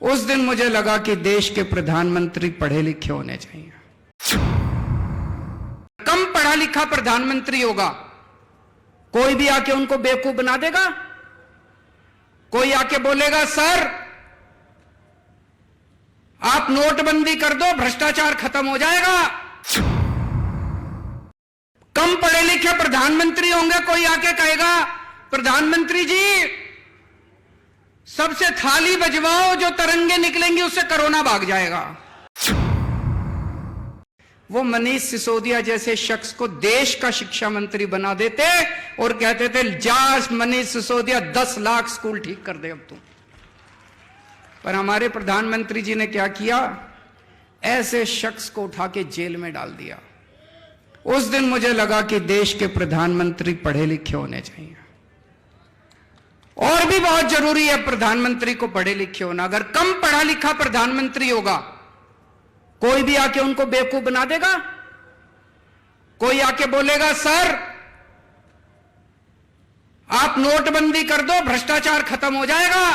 उस दिन मुझे लगा कि देश के प्रधानमंत्री पढ़े लिखे होने चाहिए। कम पढ़ा लिखा प्रधानमंत्री होगा, कोई भी आके उनको बेवकूफ बना देगा। कोई आके बोलेगा सर आप नोटबंदी कर दो, भ्रष्टाचार खत्म हो जाएगा। कम पढ़े लिखे प्रधानमंत्री होंगे, कोई आके कहेगा प्रधानमंत्री जी सबसे थाली बजवाओ, जो तरंगे निकलेंगी उससे कोरोना भाग जाएगा। वो मनीष सिसोदिया जैसे शख्स को देश का शिक्षा मंत्री बना देते और कहते थे जा मनीष सिसोदिया 10 लाख स्कूल ठीक कर दे अब तुम। पर हमारे प्रधानमंत्री जी ने क्या किया, ऐसे शख्स को उठा के जेल में डाल दिया। उस दिन मुझे लगा कि देश के प्रधानमंत्री पढ़े लिखे होने चाहिए। और भी बहुत जरूरी है प्रधानमंत्री को पढ़े लिखे होना। अगर कम पढ़ा लिखा प्रधानमंत्री होगा, कोई भी आके उनको बेवकूफ बना देगा। कोई आके बोलेगा सर आप नोटबंदी कर दो, भ्रष्टाचार खत्म हो जाएगा।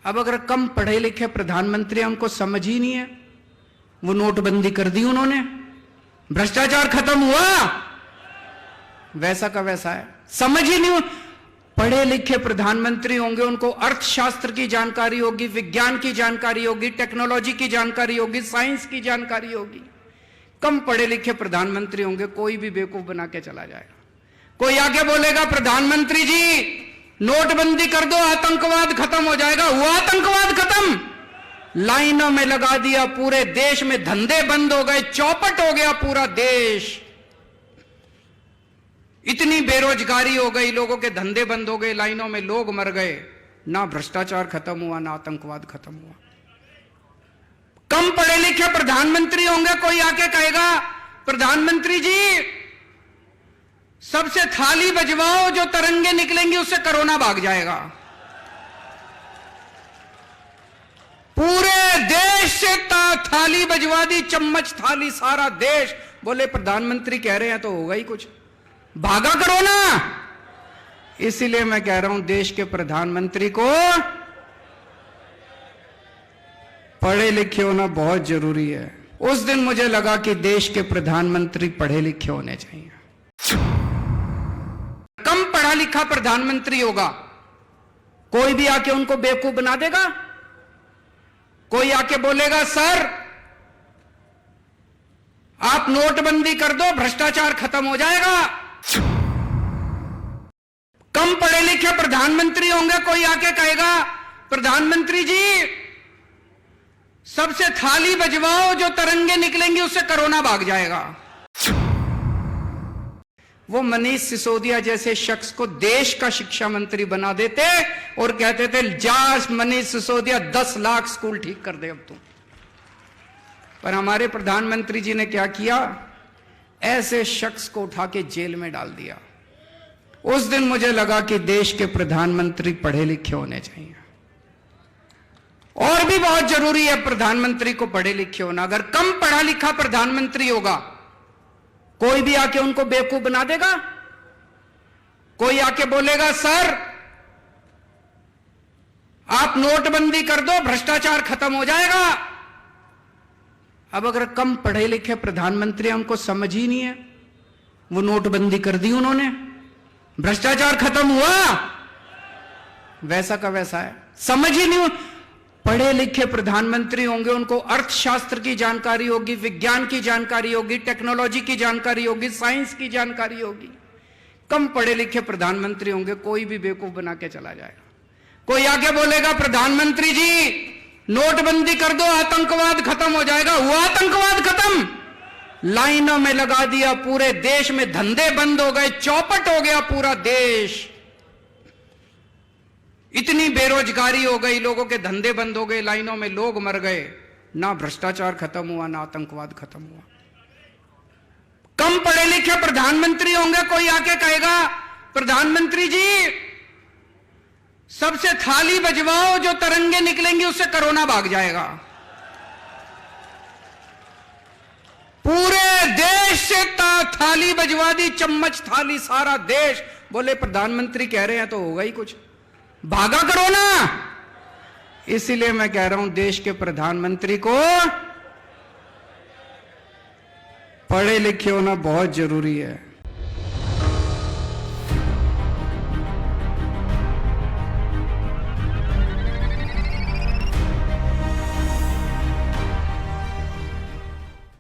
अब अगर कम पढ़े लिखे प्रधानमंत्री, हमको समझ ही नहीं है, वो नोटबंदी कर दी उन्होंने, भ्रष्टाचार खत्म हुआ, वैसा का वैसा है, समझ ही नहीं। पढ़े लिखे प्रधानमंत्री होंगे, उनको अर्थशास्त्र की जानकारी होगी, विज्ञान की जानकारी होगी, टेक्नोलॉजी की जानकारी होगी, साइंस की जानकारी होगी। कम पढ़े लिखे प्रधानमंत्री होंगे, कोई भी बेवकूफ बना के चला जाएगा। कोई आगे बोलेगा प्रधानमंत्री जी नोटबंदी कर दो, आतंकवाद खत्म हो जाएगा। हुआ आतंकवाद खत्म, लाइनों में लगा दिया, पूरे देश में धंधे बंद हो गए, चौपट हो गया पूरा देश। इतनी बेरोजगारी हो गई, लोगों के धंधे बंद हो गए, लाइनों में लोग मर गए। ना भ्रष्टाचार खत्म हुआ, ना आतंकवाद खत्म हुआ। कम पढ़े लिखे प्रधानमंत्री होंगे, कोई आके कहेगा प्रधानमंत्री जी सबसे थाली बजवाओ, जो तरंगे निकलेंगी उससे कोरोना भाग जाएगा। पूरे देश से थाली बजवा दी, चम्मच थाली सारा देश। बोले प्रधानमंत्री कह रहे हैं तो होगा ही कुछ, भागा कोरोना। इसीलिए मैं कह रहा हूं देश के प्रधानमंत्री को पढ़े लिखे होना बहुत जरूरी है। उस दिन मुझे लगा कि देश के प्रधानमंत्री पढ़े लिखे होने चाहिए। कम पढ़ा लिखा प्रधानमंत्री होगा, कोई भी आके उनको बेवकूफ बना देगा। कोई आके बोलेगा सर आप नोटबंदी कर दो, भ्रष्टाचार खत्म हो जाएगा। कम पढ़े लिखे प्रधानमंत्री होंगे, कोई आके कहेगा प्रधानमंत्री जी सबसे थाली बजवाओ, जो तरंगे निकलेंगी उससे कोरोना भाग जाएगा। वो मनीष सिसोदिया जैसे शख्स को देश का शिक्षा मंत्री बना देते और कहते थे जा मनीष सिसोदिया 10 लाख स्कूल ठीक कर दे अब तुम। पर हमारे प्रधानमंत्री जी ने क्या किया, ऐसे शख्स को उठा के जेल में डाल दिया। उस दिन मुझे लगा कि देश के प्रधानमंत्री पढ़े लिखे होने चाहिए। और भी बहुत जरूरी है प्रधानमंत्री को पढ़े लिखे होना। अगर कम पढ़ा लिखा प्रधानमंत्री होगा, कोई भी आके उनको बेवकूफ बना देगा। कोई आके बोलेगा सर आप नोटबंदी कर दो, भ्रष्टाचार खत्म हो जाएगा। अब अगर कम पढ़े लिखे प्रधानमंत्री, हमको समझ ही नहीं है, वो नोटबंदी कर दी उन्होंने, भ्रष्टाचार खत्म हुआ, वैसा का वैसा है, समझ ही नहीं। पढ़े लिखे प्रधानमंत्री होंगे, उनको अर्थशास्त्र की जानकारी होगी, विज्ञान की जानकारी होगी, टेक्नोलॉजी की जानकारी होगी, साइंस की जानकारी होगी। कम पढ़े लिखे प्रधानमंत्री होंगे, कोई भी बेवकूफ बना के चला जाएगा। कोई आगे बोलेगा प्रधानमंत्री जी नोटबंदी कर दो, आतंकवाद खत्म हो जाएगा। हुआ आतंकवाद खत्म, लाइनों में लगा दिया, पूरे देश में धंधे बंद हो गए, चौपट हो गया पूरा देश। इतनी बेरोजगारी हो गई, लोगों के धंधे बंद हो गए, लाइनों में लोग मर गए। ना भ्रष्टाचार खत्म हुआ, ना आतंकवाद खत्म हुआ। कम पढ़े लिखे प्रधानमंत्री होंगे, कोई आके कहेगा प्रधानमंत्री जी सबसे थाली बजवाओ, जो तरंगे निकलेंगी उससे कोरोना भाग जाएगा। पूरे देश से थाली बजवा दी, चम्मच थाली सारा देश। बोले प्रधानमंत्री कह रहे हैं तो होगा ही कुछ, भागा कोरोना। इसीलिए मैं कह रहा हूं देश के प्रधानमंत्री को पढ़े लिखे होना बहुत जरूरी है।